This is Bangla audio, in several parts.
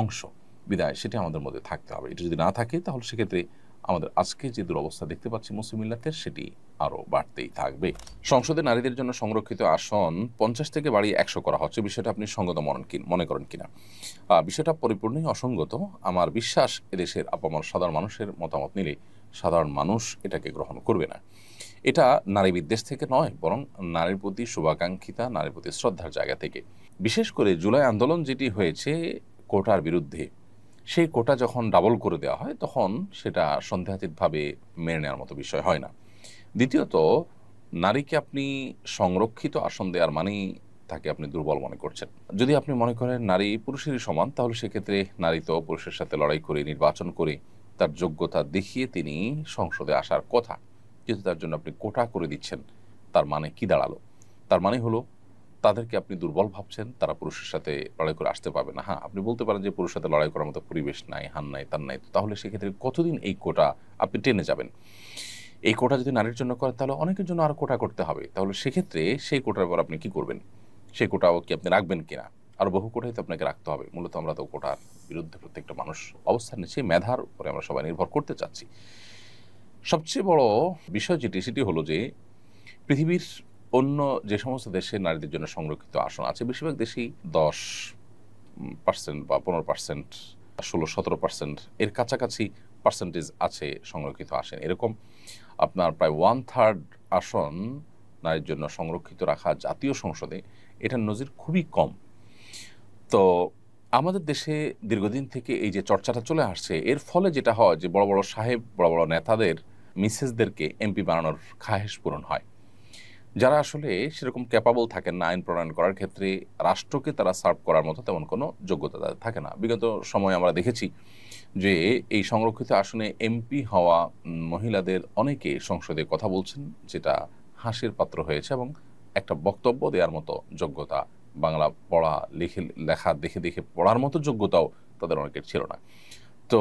অংশ। বিধায় সেটা আমাদের মধ্যে থাকতে হবে। এটা যদি না থাকে তাহলে সেক্ষেত্রে আমাদের আজকে যে দুরবস্থা দেখতে পাচ্ছি মুসলিম মিল্লাতের, সেটি আরও বাড়তেই থাকবে। সংসদে নারীদের জন্য সংরক্ষিত আসন 50 থেকে বাড়িয়ে 100 করা হচ্ছে। বিষয়টা আপনি সঙ্গত মনে করেন কিনা? বিষয়টা পরিপূর্ণই অসঙ্গত। আমার বিশ্বাস এদেশের আপামর সাধারণ মানুষের মতামত নিলে সাধারণ মানুষ এটাকে গ্রহণ করবে না। এটা নারী বিদ্বেষ থেকে নয়, বরং নারীর প্রতি শুভাকাঙ্ক্ষিতা, নারীর প্রতি শ্রদ্ধার জায়গা থেকে। বিশেষ করে জুলাই আন্দোলন যেটি হয়েছে কোটার বিরুদ্ধে, সেই কোটা যখন ডাবল করে দেওয়া হয় তখন সেটা সন্দেহাতীতভাবে মেনে নেওয়ার মতো বিষয় হয় না। দ্বিতীয়ত, নারীকে আপনি সংরক্ষিত আসন দেওয়ার মানেই তাকে আপনি দুর্বল মনে করছেন। যদি আপনি মনে করেন নারী পুরুষেরই সমান, তাহলে সেক্ষেত্রে নারী তো পুরুষের সাথে লড়াই করে নির্বাচন করে তার যোগ্যতা দেখিয়ে তিনি সংসদে আসার কথা, কিন্তু তার জন্য আপনি কোটা করে দিচ্ছেন। তার মানে কি দাঁড়ালো? তার মানে হলো তাদেরকে আপনি দুর্বল ভাবছেন, তারা পুরুষের সাথে লড়াই করে আসতে পারবে না। হ্যাঁ, আপনি বলতে পারেন যে পুরুষের সাথে লড়াই করার মতো পরিবেশ নাই, হান নাই, তার নাই। তাহলে সেক্ষেত্রে কতদিন এই কোটা আপনি টেনে যাবেন? এই কোটা যদি নারীর জন্য করেন তাহলে অনেকের জন্য আরও কোটা করতে হবে। তাহলে সেক্ষেত্রে সেই কোটার পর আপনি কি করবেন? সেই কোটাও কি আপনি রাখবেন কিনা? আরও বহু কোটাই তো আপনাকে রাখতে হবে। মূলত আমরা তো কোটার বিরুদ্ধে প্রত্যেকটা মানুষ অবস্থান নিচ্ছে, মেধার উপরে আমরা সবাই নির্ভর করতে চাচ্ছি। সবচেয়ে বড় বিষয় যেটি, সেটি হলো যে পৃথিবীর অন্য যে সমস্ত দেশে নারীদের জন্য সংরক্ষিত আসন আছে, বেশিরভাগ দেশেই 10% বা 15%, 16-17% এর কাছাকাছি পার্সেন্টেজ আছে সংরক্ষিত আসন। এরকম আপনার প্রায় 1/3 আসন নারীর জন্য সংরক্ষিত রাখা জাতীয় সংসদে, এটার নজির খুবই কম। তো আমাদের দেশে দীর্ঘদিন থেকে এই যে চর্চাটা চলে আসছে, এর ফলে যেটা হয় যে বড় বড় সাহেব, বড় বড় নেতাদের মিসেসদেরকে এমপি বানানোর খাহেশ পূরণ হয়। যারা আসলে সেরকম ক্যাপাবল থাকেন না আইন প্রণয়ন করার ক্ষেত্রে, রাষ্ট্রকে তারা সার্ভ করার মতো তেমন কোনো যোগ্যতা তাদের থাকে না। বিগত সময়ে আমরা দেখেছি যে এই সংরক্ষিত আসনে এমপি হওয়া মহিলাদের অনেকে সংসদে কথা বলছেন, যেটা হাসির পাত্র হয়েছে, এবং একটা বক্তব্য দেওয়ার মতো যোগ্যতা, বাংলা পড়া লেখা দেখে দেখে পড়ার মতো যোগ্যতাও তাদের অনেকের ছিল না। তো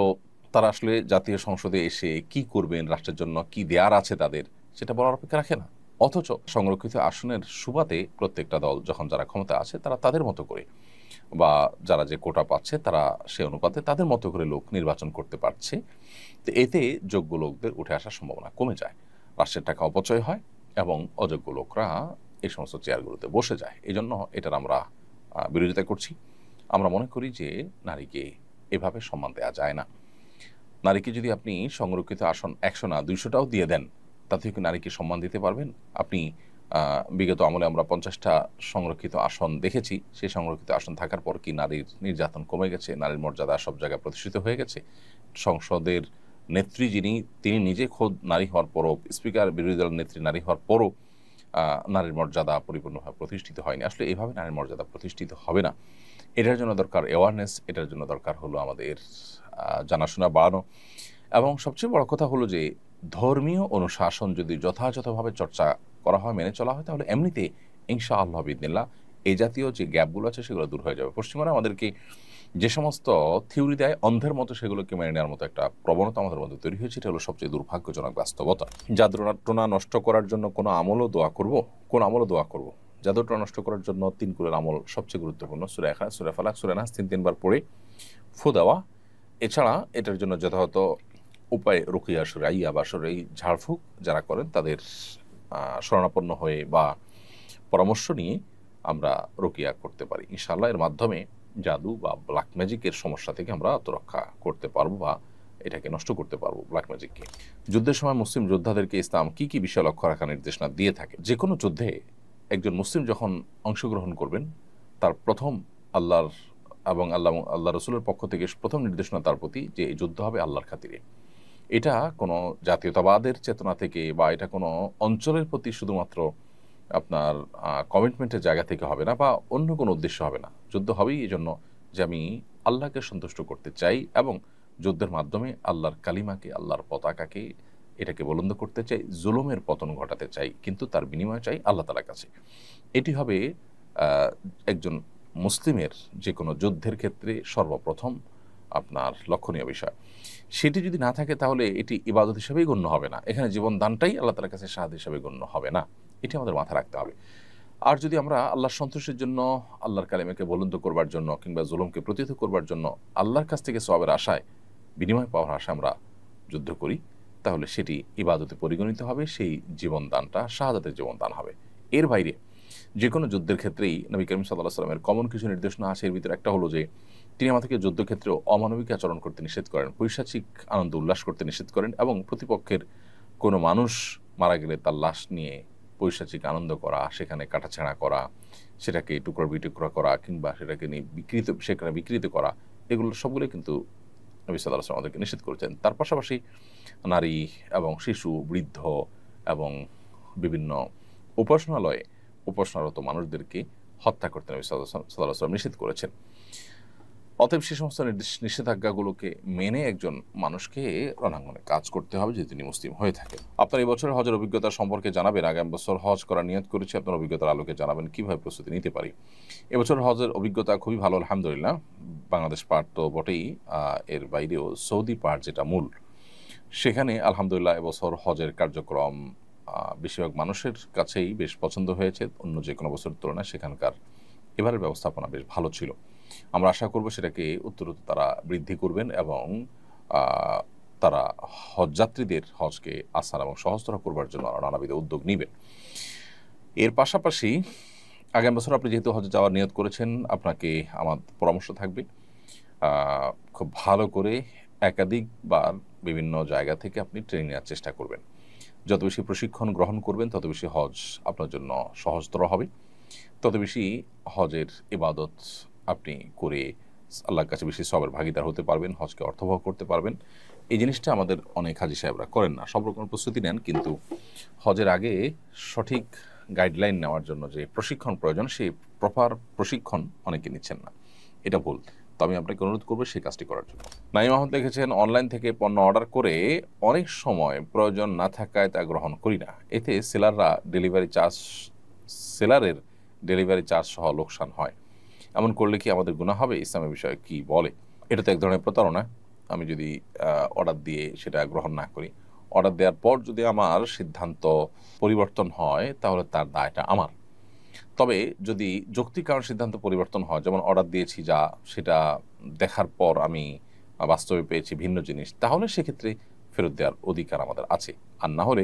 তারা আসলে জাতীয় সংসদে এসে কি করবেন, রাষ্ট্রের জন্য কি দেয়ার আছে তাদের, সেটা বলার অপেক্ষা রাখে না। অথচ সংরক্ষিত আসনের সুবাদে প্রত্যেকটা দল যখন যারা ক্ষমতা আছে তারা তাদের মতো করে, বা যারা যে কোটা পাচ্ছে তারা সে অনুপাতে তাদের মতো করে লোক নির্বাচন করতে পারছে। তো এতে যোগ্য লোকদের উঠে আসার সম্ভাবনা কমে যায়, রাষ্ট্রের টাকা অপচয় হয় এবং অযোগ্য লোকরা এই সমস্ত চেয়ারগুলোতে বসে যায়। এই জন্য এটার আমরা বিরোধিতা করছি। আমরা মনে করি যে নারীকে এভাবে সম্মান দেওয়া যায় না। নারীকে যদি আপনি সংরক্ষিত আসন 100 না 200টাও দিয়ে দেন, তাতে কি নারীকে সম্মান দিতে পারবেন? আপনি বিগত আমলে আমরা 50টা সংরক্ষিত আসন দেখেছি। সেই সংরক্ষিত আসন থাকার পর কি নারীর নির্যাতন কমে গেছে? নারীর মর্যাদা সব জায়গায় প্রতিষ্ঠিত হয়ে গেছে? সংসদের নেত্রী যিনি, তিনি নিজে খোদ নারী হওয়ার পরও, স্পিকার বিরোধী দলের নেত্রী নারী হওয়ার পরও নারীর মর্যাদা পরিপূর্ণভাবে প্রতিষ্ঠিত হয়নি। আসলে এভাবে নারীর মর্যাদা প্রতিষ্ঠিত হবে না। এটার জন্য দরকার অ্যাওয়ারনেস, এটার জন্য দরকার হলো আমাদের জানাশোনা বাড়ানো, এবং সবচেয়ে বড় কথা হলো যে ধর্মীয় অনুশাসন যদি যথাযথভাবে চর্চা করা হয়, মেনে চলা হয়, তাহলে এমনিতে ইনশাআল্লাহ বিদিনিল্লাহ এই জাতীয় যে গ্যাপগুলো আছে সেগুলো দূর হয়ে যাবে। পশ্চিমারা আমাদেরকে যে সমস্ত থিওরি দেয় অন্ধের মতো, সেগুলোকে মেনে নেওয়ার মতো একটা প্রবণতা আমাদের মধ্যে তৈরি হয়েছে। এটা হলো সবচেয়ে দুর্ভাগ্যজনক বাস্তবতা। জাদুটোনা নষ্ট করার জন্য কোনো আমলও দোয়া করব। জাদুটোনা নষ্ট করার জন্য 3 কুলের আমল সবচেয়ে গুরুত্বপূর্ণ। সূরা ইখলাস, সূরা ফালাক, সূরা নাস 3 বার পড়ে ফু দেওয়া। এছাড়া এটার জন্য যথাযথ উপায় রুকিয়া শরঈয়া বা শরঈ ঝাড়ফুঁক যারা করেন তাদের শরণাপন্ন হয়ে বা পরামর্শ নিয়ে আমরা রুকিয়া করতে পারি। ইনশাআল্লাহ এর মাধ্যমে জাদু বা ব্ল্যাক ম্যাজিকের সমস্যা থেকে আমরা আত্মরক্ষা করতে পারবো বা এটাকে নষ্ট করতে পারবো, ব্ল্যাক ম্যাজিককে। যুদ্ধের সময় মুসলিম যোদ্ধাদেরকে ইসলাম কি কি বিষয় লক্ষ্য রাখার নির্দেশনা দিয়ে থাকে? যে কোনো যুদ্ধে একজন মুসলিম যখন অংশগ্রহণ করবেন, তার প্রথম আল্লাহর এবং আল্লাহ রসুলের পক্ষ থেকে প্রথম নির্দেশনা তার প্রতি যে এই যুদ্ধ হবে আল্লাহর খাতিরে। এটা কোনো জাতীয়তাবাদের চেতনা থেকে বা এটা কোনো অঞ্চলের প্রতি শুধুমাত্র আপনার কমিটমেন্টের জায়গা থেকে হবে না, বা অন্য কোনো উদ্দেশ্য হবে না। যুদ্ধ হবেই এই জন্য যে আমি আল্লাহকে সন্তুষ্ট করতে চাই এবং যুদ্ধের মাধ্যমে আল্লাহর কালিমাকে, আল্লাহর পতাকাকে, এটাকে বুলন্দ করতে চাই, জুলুমের পতন ঘটাতে চাই, কিন্তু তার বিনিময় চাই আল্লাহ তাআলার কাছে। এটি হবে একজন মুসলিমের যে কোনো যুদ্ধের ক্ষেত্রে সর্বপ্রথম আপনার লক্ষণীয় বিষয়। সেটি যদি না থাকে তাহলে এটি ইবাদত হিসেবেই গণ্য হবে না। এখানে জীবন দানটাই আল্লাহ তাআলার কাছে শাহাদাত হিসেবে গণ্য হবে না। এটি আমাদের মাথায় রাখতে হবে। আর যদি আমরা আল্লাহর সন্তুষ্টির জন্য, আল্লাহর কালিমাকে বুলন্দ করবার জন্য কিংবা জুলুমকে প্রতিহত করবার জন্য আল্লাহর কাছ থেকে সওয়াবের আশায়, বিনিময় পাওয়ার আশায় আমরা যুদ্ধ করি, তাহলে সেটি ইবাদতে পরিগণিত হবে, সেই জীবনদানটা শাহাদাতের জীবনদান হবে। এর বাইরে যে কোনো যুদ্ধের ক্ষেত্রেই নবী করিম সাল্লাল্লাহু আলাইহি ওয়াসাল্লামের কমন কিছু নির্দেশনা আছে। এর ভিতরে একটা হলো যে তিনি আমাদেরকে যুদ্ধক্ষেত্রেও অমানবিক আচরণ করতে নিষেধ করেন, পৈশাচিক আনন্দ উল্লাস করতে নিষেধ করেন, এবং প্রতিপক্ষের কোনো মানুষ মারা গেলে তার লাশ নিয়ে পৈশাচিক আনন্দ করা, সেখানে কাটাছেঁড়া করা, সেটাকে টুকরা বিটুকরা করা কিংবা সেটাকে নিয়ে সেখানে বিকৃত করা, এগুলো সবগুলোই কিন্তু নবী সাল্লাল্লাহু আলাইহি ওয়াসাল্লাম আমাদেরকে নিষেধ করেছেন। তার পাশাপাশি নারী এবং শিশু, বৃদ্ধ এবং বিভিন্ন উপাসনালয়ে উপাসনারত মানুষদেরকে হত্যা করতে নবী সাল্লাল্লাহু আলাইহি ওয়াসাল্লাম নিষেধ করেছেন। অতএব সে সমস্ত নিষেধাজ্ঞাগুলোকে মেনে একজন মানুষকে রণাঙ্গনে কাজ করতে হবে যদি তিনি মুসলিম হয়ে থাকেন। আপনার এই বছরের হজের অভিজ্ঞতা সম্পর্কে জানাবেন। আগামী বছর হজ করার নিয়ত করেছি, আপনার অভিজ্ঞতার আলোকে জানাবেন কীভাবে প্রস্তুতি নিতে পারি। এবছর হজের অভিজ্ঞতা খুবই ভালো, আলহামদুলিল্লাহ। বাংলাদেশ পাহাড় তো বটেই, এর বাইরেও সৌদি পাহাড় যেটা মূল, সেখানে আলহামদুলিল্লাহ এবছর হজের কার্যক্রম বেশিরভাগ মানুষের কাছেই বেশ পছন্দ হয়েছে। অন্য যে কোনো বছরের তুলনায় সেখানকার এবারের ব্যবস্থাপনা বেশ ভালো ছিল। আমরা আশা করব সেটাকে উত্তরোত্তর তারা বৃদ্ধি করবেন এবং তারা হজযাত্রীদের হজকে আসান এবং সহজতর করবার জন্য নানাবিধ উদ্যোগ নেবেন। এর পাশাপাশি আগামী বছর আপনি যেহেতু হজে যাওয়ার নিয়ত করেছেন, আপনাকে আমার পরামর্শ থাকবে খুব ভালো করে একাধিকবার বিভিন্ন জায়গা থেকে আপনি ট্রেনিং নেওয়ার চেষ্টা করবেন। যত বেশি প্রশিক্ষণ গ্রহণ করবেন তত বেশি হজ আপনার জন্য সহজতর হবে, তত বেশি হজের ইবাদত আপনি করে আল্লাহর কাছে বেশি সবের ভাগিদার হতে পারবেন, হজকে অর্থবহ করতে পারবেন। এই জিনিসটা আমাদের অনেক হাজি সাহেবরা করেন না। সব রকমের প্রস্তুতি নেন, কিন্তু হজের আগে সঠিক গাইডলাইন নেওয়ার জন্য যে প্রশিক্ষণ প্রয়োজন, সেই প্রপার প্রশিক্ষণ অনেকে নিচ্ছেন না। এটা ভুল। তো আমি আপনাকে অনুরোধ করবো সেই কাজটি করার জন্য। নাইম আহমদ লিখেছেন, অনলাইন থেকে পণ্য অর্ডার করে অনেক সময় প্রয়োজন না থাকায় তা গ্রহণ করি না। এতে সেলারের ডেলিভারি চার্জ সহ লোকসান হয়। এমন করলে কি আমাদের গুনাহ হবে? ইসলামের বিষয়ে কি বলে? এটা তো এক ধরনের প্রতারণা। আমি যদি অর্ডার দিয়ে সেটা গ্রহণ না করি, অর্ডার দেওয়ার পর যদি আমার সিদ্ধান্ত পরিবর্তন হয়, তাহলে তার দায়টা আমার। তবে যদি যৌক্তিক কারণ সিদ্ধান্ত পরিবর্তন হয়, যেমন অর্ডার দিয়েছি যা, সেটা দেখার পর আমি বাস্তবে পেয়েছি ভিন্ন জিনিস, তাহলে সেক্ষেত্রে ফেরত দেওয়ার অধিকার আমাদের আছে। আর না হলে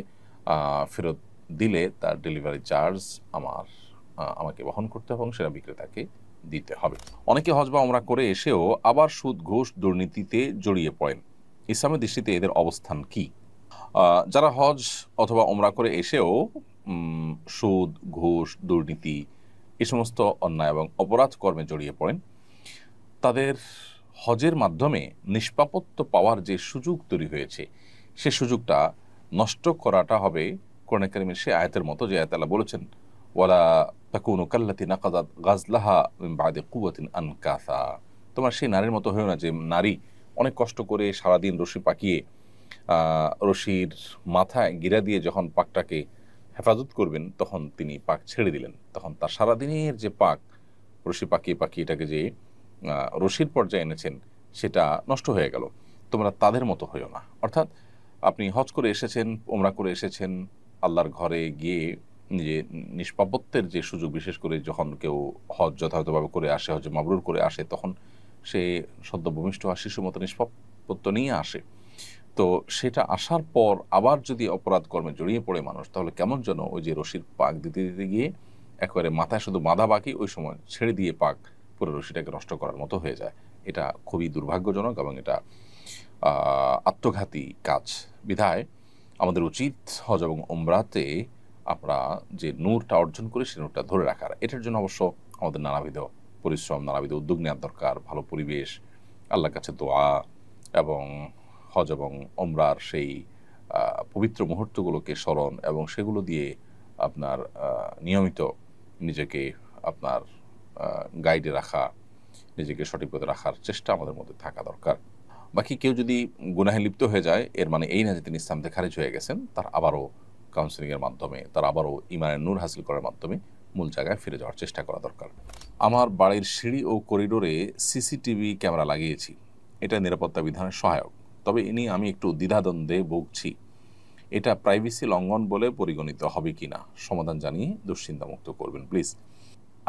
ফেরত দিলে তার ডেলিভারি চার্জ আমাকে বহন করতে হবে এবং সেটা বিক্রেতাকে দিতে হবে। অনেকে হজ বা ওমরা করে এসেও আবার সুদ, ঘুষ, দুর্নীতিতে জড়িয়ে পড়েন। ইসলামের দৃষ্টিতে এদের অবস্থান কি? যারা হজ অথবা ওমরা করে এসেও সুদ, ঘুষ, দুর্নীতি এ সমস্ত অন্যায় এবং অপরাধ কর্মে জড়িয়ে পড়েন, তাদের হজের মাধ্যমে নিষ্পাপত্য পাওয়ার যে সুযোগ তৈরি হয়েছে, সে সুযোগটা নষ্ট করাটা হবে কোরআন কারীমের সে আয়াতের মতো, যে আয়াত আল্লাহ বলেছেন, ওয়ালা তাকুনু কাল্লাতী নাকাযাত গাজলাহা মিন বা'দি কুওয়াতিন আনকাসা। তোমার সেই নারীর মতো হয়েও না যে নারী অনেক কষ্ট করে সারাদিন রশি পাকিয়ে রশির মাথায় গিরা দিয়ে যখন পাকটাকে হেফাজত করবেন, তখন তিনি পাক ছেড়ে দিলেন, তখন তার সারাদিনের যে পাক রশি পাকিয়ে পাকিয়ে এটাকে যে রশির পর্যায়ে এনেছেন, সেটা নষ্ট হয়ে গেল। তোমরা তাদের মতো হইও না। অর্থাৎ আপনি হজ করে এসেছেন, ওমরা করে এসেছেন, আল্লাহর ঘরে গিয়ে যে নিষ্পাপত্বের যে সুযোগ, বিশেষ করে যখন কেউ হজ যথাযথভাবে করে আসে, হজ মাবরুর করে আসে, তখন সে সদ্য ভূমিষ্ঠ আর শিশুর মতো নিষ্পাপত্ব নিয়ে আসে। তো সেটা আসার পর আবার যদি অপরাধ কর্মে জড়িয়ে পড়ে মানুষ, তাহলে কেমন যেন ওই যে রশির পাক দিতে দিতে গিয়ে একেবারে মাথায় শুধু বাঁধা বাকি, ওই সময় ছেড়ে দিয়ে পাক পুরো রশিটাকে নষ্ট করার মতো হয়ে যায়। এটা খুবই দুর্ভাগ্যজনক এবং এটা আত্মঘাতী কাজ। বিধায় আমাদের উচিত হজ এবং ওমরাতে আমরা যে নূরটা অর্জন করি, সে নূরটা ধরে রাখার। এটার জন্য অবশ্য আমাদের নানাবিধ পরিশ্রম, নানাবিধ উদ্যোগ নেওয়ার দরকার, ভালো পরিবেশ, আল্লাহর কাছে দোয়া এবং হজ এবং ওমরার সেই পবিত্র মুহূর্তগুলোকে স্মরণ এবং সেগুলো দিয়ে আপনার নিয়মিত নিজেকে আপনার গাইডে রাখা, নিজেকে সঠিক পথে রাখার চেষ্টা আমাদের মধ্যে থাকা দরকার। বাকি কেউ যদি গুনাহে লিপ্ত হয়ে যায়, এর মানে এই না যে তিনি ইসলাম থেকে খারিজ হয়ে গেছেন। তার আবারও কাউন্সেলিংয়ের মাধ্যমে, তার আবারও ইমানের নূর হাসিল করার মাধ্যমে মূল জায়গায় ফিরে যাওয়ার চেষ্টা করা দরকার। আমার বাড়ির সিঁড়ি ও করিডোরে সিসিটিভি ক্যামেরা লাগিয়েছি, এটা নিরাপত্তা বিধানের সহায়ক। তবে এ নিয়ে আমি একটু দ্বিধাদ্বন্দ্বে ভুগছি। এটা প্রাইভেসি লঙ্ঘন বলে পরিগণিত হবে কি না সমাধান জানিয়ে দুশ্চিন্তামুক্ত করবেন প্লিজ।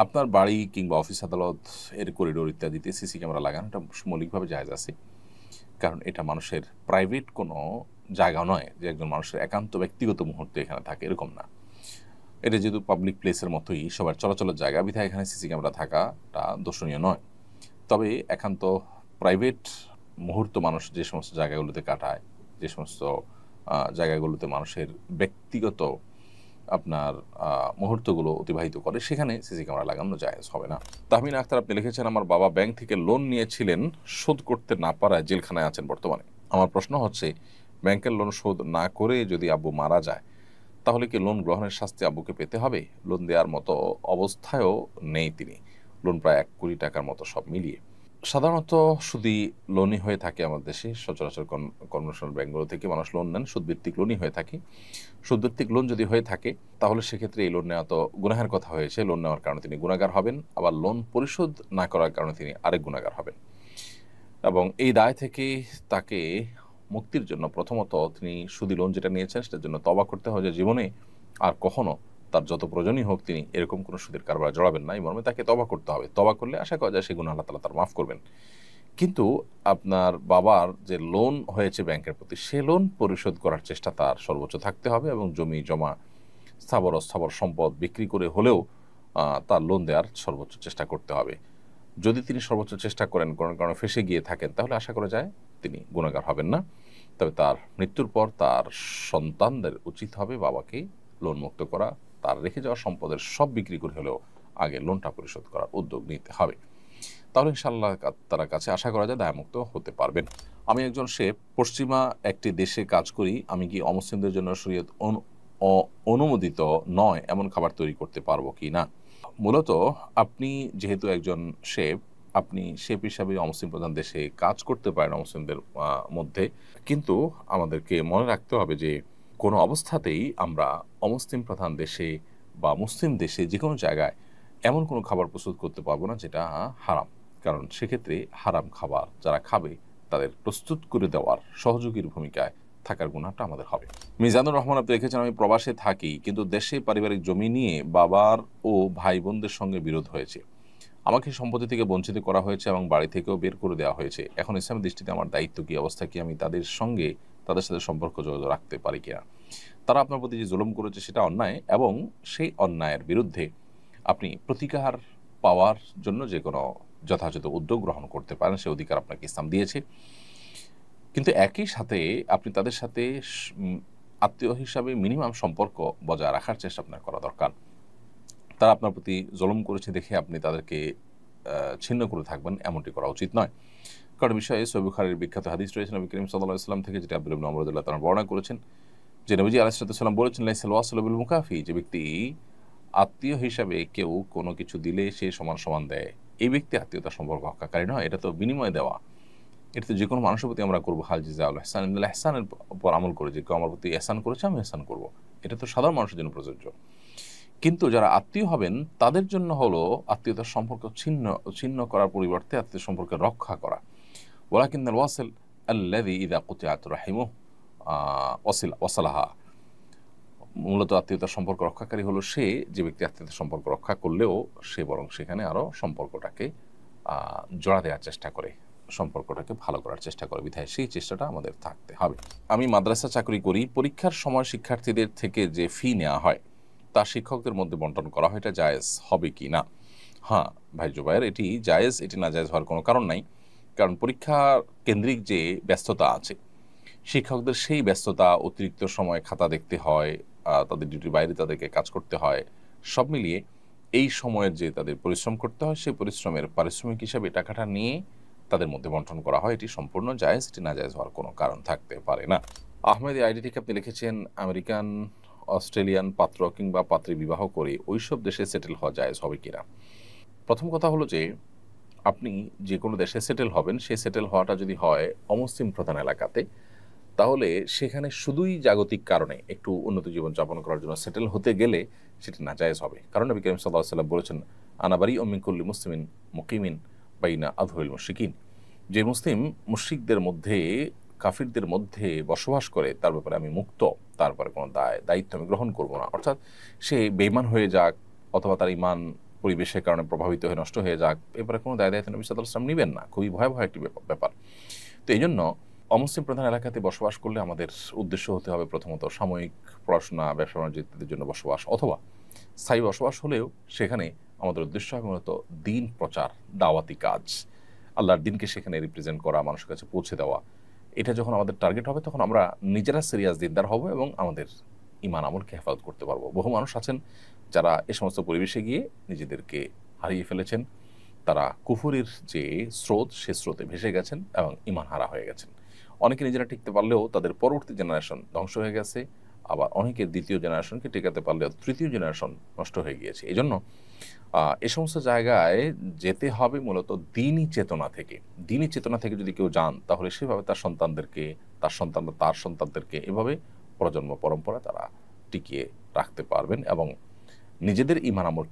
আপনার বাড়ি কিংবা অফিস আদালত এর করিডোর ইত্যাদিতে সিসি ক্যামেরা লাগানোটা মৌলিকভাবে জায়েজ আছে, কারণ এটা মানুষের প্রাইভেট কোনো জায়গা নয় যে একজন মানুষের একান্ত ব্যক্তিগত মুহূর্তে এখানে থাকে, এরকম না। এটা যেহেতু পাবলিক প্লেসের মতোই সবার চলাচলের জায়গা, বিধায় এখানে সিসি ক্যামেরা থাকাটা দর্শনীয় নয়। তবে একান্ত প্রাইভেট মুহূর্ত মানুষ যে সমস্ত জায়গাগুলোতে কাটায়, যে সমস্ত জায়গাগুলোতে মানুষের ব্যক্তিগত আপনার মুহূর্তগুলো অতিবাহিত করে, সেখানে সিসি ক্যামেরা লাগানো জায়েজ হবে না। তাহমিনা আক্তার আপনি লিখেছেন, আমার বাবা ব্যাংক থেকে লোন নিয়েছিলেন, শোধ করতে না পারায় জেলখানায় আছেন বর্তমানে। আমার প্রশ্ন হচ্ছে, ব্যাংকের লোন শোধ না করে যদি আব্বু মারা যায়, তাহলে কি লোন গ্রহণের শাস্তি আব্বুকে পেতে হবে? লোন দেওয়ার মতো অবস্থায়ও নেই তিনি, লোন প্রায় 1 কোটি টাকার মতো সব মিলিয়ে। সাধারণত শুধু লোনই হয়ে থাকে আমাদের দেশে, সচরাচর কর্মশাল ব্যাংকগুলো থেকে মানুষ লোন নেন, সুদভিত্তিক লোনই হয়ে থাকে। সুদভিত্তিক লোন যদি হয়ে থাকে তাহলে সেক্ষেত্রে এই লোন নেওয়া তো গুনাহের কথা হয়েছে, লোন নেওয়ার কারণে তিনি গুনাহগার হবেন, আবার লোন পরিশোধ না করার কারণে তিনি আরেক গুনাহগার হবেন। এবং এই দায় থেকে তাকে মুক্তির জন্য প্রথমত তিনি সুদী লোন যেটা নিয়েছেন সেটার জন্য তওবা করতে হবে যে জীবনে আর কখনো তার যত প্রয়োজনই হোক তিনি এরকম কোনো সুদের কারবার জড়াবেন না, এই মর্মে তাকে তওবা করতে হবে। তওবা করলে আশা করা যায় সেই গুনাহ আল্লাহ তাআলা তার মাফ করবেন। কিন্তু আপনার বাবার যে লোন হয়েছে ব্যাংকের প্রতি, সে লোন পরিশোধ করার চেষ্টা তার সর্বোচ্চ থাকতে হবে এবং জমি জমা স্থাবর অস্থাবর সম্পদ বিক্রি করে হলেও তার লোন দেওয়ার সর্বোচ্চ চেষ্টা করতে হবে। যদি তিনি সর্বোচ্চ চেষ্টা করেন, কোনো কারণে ফেঁসে গিয়ে থাকেন, তাহলে আশা করা যায় তিনি গুনাহগার হবেন না। তবে তার মৃত্যুর পর তার সন্তানদের উচিত হবে বাবাকে লোন মুক্ত করা, তার রেখে যাওয়া সম্পদের সব বিক্রি করে হলেও আগে লোনটা পরিশোধ করার উদ্যোগ নিতে হবে। তাহলে ইনশাআল্লাহ তার কাছে আশা করা যায় দায়মুক্ত হতে পারবেন। আমি একজন শেফ, পশ্চিমা একটি দেশে কাজ করি, আমি কি অমুসলিমদের জন্য শরীয়ত অনুমোদিত নয় এমন খাবার তৈরি করতে পারবো কি না? মূলত আপনি যেহেতু একজন শেফ, আপনি শেফ হিসাবে অমুসলিম প্রধান দেশে কাজ করতে পারেন অমুসলিমদের মধ্যে, কিন্তু আমাদেরকে মনে রাখতে হবে যে কোনো অবস্থাতেই আমরা অমুসলিম প্রধান দেশে বা মুসলিম দেশে যে কোনো জায়গায় এমন কোনো খাবার প্রস্তুত করতে পারবো না যেটা হারাম, কারণ সেক্ষেত্রে হারাম খাবার যারা খাবে তাদের প্রস্তুত করে দেওয়ার সহযোগীর ভূমিকায় থাকার গুণাটা আমাদের হবে। মিজানুর রহমান আপনি লিখেছেন, আমি প্রবাসে থাকি কিন্তু দেশে পারিবারিক জমি নিয়ে বাবার ও ভাই বোনদের সঙ্গে বিরোধ হয়েছে, আমাকে সম্পত্তি থেকে বঞ্চিত করা হয়েছে এবং বাড়ি থেকেও বের করে দেওয়া হয়েছে। এখন ইসলামের দৃষ্টিতে আমার দায়িত্ব কি, অবস্থা কি, আমি তাদের সাথে সম্পর্ক যোগাযোগ রাখতে পারি কিনা? তারা আপনার প্রতি যে জুলুম করেছে সেটা অন্যায় এবং সেই অন্যায়ের বিরুদ্ধে আপনি প্রতিকার পাওয়ার জন্য যে কোনো যথাযথ উদ্যোগ গ্রহণ করতে পারেন, সে অধিকার আপনাকে ইসলাম দিয়েছে। কিন্তু একই সাথে আপনি তাদের সাথে আত্মীয় হিসাবে মিনিমাম সম্পর্ক বজায় রাখার চেষ্টা আপনার করা দরকার। তারা আপনার প্রতি জুলুম করেছে দেখে আপনি তাদেরকে ছিন্ন করে থাকবেন, এমনটি করা উচিত নয়। কারণ বিষয়ে সহিহ বুখারীর বিখ্যাত হাদিস রয়েছে নবী করিম সাল্লাল্লাহু আলাইহি ওয়াসাল্লাম থেকে, যেটা আব্দুল্লাহ ইবনে ওমর রাদিয়াল্লাহু তাআলা বর্ণনা করেছেন, যে নবীজি আলাইহিস সালাম বলেছেন, লাইসাল ওয়াসিলু বিল মুকাফি, যে ব্যক্তি আত্মীয় হিসাবে কেউ কোনো কিছু দিলে সে সমান সমান দেয়, এই ব্যক্তি আত্মীয়তার সম্পর্ক রক্ষাকারী নয়। এটা তো বিনিময় দেওয়া, এটা তো যে কোনো মানুষের প্রতি আমরা করবো হাল জাযাউল ইহসান ইল্লাল ইহসানের উপর আমল করে, যে কেউ আমার প্রতি ইহসান করেছে আমি ইহসান করব, এটা তো সাধারণ মানুষের জন্য প্রযোজ্য। কিন্তু যারা আত্মীয় হবেন তাদের জন্য হলো আত্মীয়তার সম্পর্ক ছিন্ন করার পরিবর্তে আত্মীয় সম্পর্ক রক্ষা করা। ওয়ালাকিন্নাল ওয়াসিল আল্লাযী ইযা কুতিআত রাহিমুহু ওয়াসালাহা, মূলত আত্মীয়তার সম্পর্ক রক্ষাকারী হলো সে যে ব্যক্তি আত্মীয়তার সম্পর্ক রক্ষা করলেও সে বরং সেখানে আরও সম্পর্কটাকে জোড়া দেওয়ার চেষ্টা করে, সম্পর্কটাকে ভালো করার চেষ্টা করে, বিধায় সেই চেষ্টাটা আমাদের থাকতে হবে। আমি মাদ্রাসা চাকরি করি, পরীক্ষার সময় শিক্ষার্থীদের থেকে যে ফি নেওয়া হয় তা শিক্ষকদের মধ্যে বন্টন করা হয়, এটা জায়েজ হবে কি না? হ্যাঁ ভাই জুবায়ের, এটি জায়েজ, এটি না জায়েজ হওয়ার কোনো কারণ নাই। কারণ পরীক্ষা কেন্দ্রিক যে ব্যস্ততা আছে, শিক্ষকদের সেই ব্যস্ততা, অতিরিক্ত সময় খাতা দেখতে হয়, তাদের ডিউটির বাইরে তাদেরকে কাজ করতে হয়, সব মিলিয়ে এই সময়ের যে তাদের পরিশ্রম করতে হয়, সেই পরিশ্রমের পারিশ্রমিক হিসাবে টাকাটা নিয়ে তাদের মধ্যে বন্টন করা হয়, এটি সম্পূর্ণ জায়েজ, এটি না জায়েজ হওয়ার কোনো কারণ থাকতে পারে না। আহমেদ আইডি থেকে আপনি লিখেছেন, আমেরিকান অস্ট্রেলিয়ান পাত্র কিংবা পাত্রী বিবাহ করে ওইসব দেশে সেটেল হওয়া জায়েজ হবে কিনা? প্রথম কথা হলো যে আপনি যে কোনো দেশে সেটেল হবেন, সেই সেটেল হওয়াটা যদি হয় অমুসলিম প্রধান এলাকাতে, তাহলে সেখানে শুধুই জাগতিক কারণে একটু উন্নত জীবনযাপন করার জন্য সেটেল হতে গেলে সেটি নাজায়েজ হবে। কারণ নবী করিম সাল্লাল্লাহু আলাইহি ওয়াসাল্লাম বলেছেন, আনা বারিউম মিন কুল্লি মুসলিমিন মুকিমিন বাইনা আযহুরিল মুশরিকিন, যে মুসলিম মুশরিকদের মধ্যে কাফিরদের মধ্যে বসবাস করে তার ব্যাপারে আমি মুক্ত, তারপরে কোনো দায়িত্ব আমি গ্রহণ করব না। অর্থাৎ সে বেঈমান হয়ে যাক অথবা তার ঈমান পরিবেশের কারণে প্রভাবিত হয়ে নষ্ট হয়ে যাক, এবারে কোনো দায়িত্ব নবী সাল্লাল্লাহু আলাইহি ওয়াসাল্লাম নেবেন না। খুবই ভয়াবহ একটি ব্যাপার। তো এইজন্য অমুসলিম প্রধান এলাকাতে বসবাস করলে আমাদের উদ্দেশ্য হতে হবে প্রথমত সাময়িক পড়াশোনা, ব্যবসা বাণিজ্য ইত্যাদির জন্য বসবাস, অথবা স্থায়ী বসবাস হলেও সেখানে আমাদের উদ্দেশ্য হবে মূলত দিন প্রচার, দাওয়াতি কাজ, আল্লাহর দিনকে সেখানে রিপ্রেজেন্ট করা, মানুষের কাছে পৌঁছে দেওয়া। এটা যখন আমাদের টার্গেট হবে তখন আমরা নিজেরা সিরিয়াস দিনদার হব এবং আমাদের ঈমান আমলকে হেফাজত করতে পারবো। বহু মানুষ আছেন যারা এ সমস্ত পরিবেশে গিয়ে নিজেদেরকে হারিয়ে ফেলেছেন, তারা কুফুরির যে স্রোত সে স্রোতে ভেসে গেছেন এবং ঈমান হারা হয়ে গেছেন। অনেকে নিজেরা টিকতে পারলেও তাদের পরবর্তী জেনারেশন ধ্বংস হয়ে গেছে, আবার অনেকে দ্বিতীয় জেনারেশনকে টেকাতে পারলেও তৃতীয় জেনারেশন নষ্ট হয়ে গিয়েছে। এই জন্য এ সমস্ত জায়গায় যেতে হবে মূলত দিনই চেতনা থেকে। দিনই চেতনা থেকে যদি কেউ যান তাহলে সেভাবে তার সন্তানদেরকে, তার সন্তানরা তার সন্তানদেরকে এভাবে প্রজন্ম পরম্পরা তারা টিকিয়ে রাখতে পারবেন এবং নিজেদের ঈমান আমল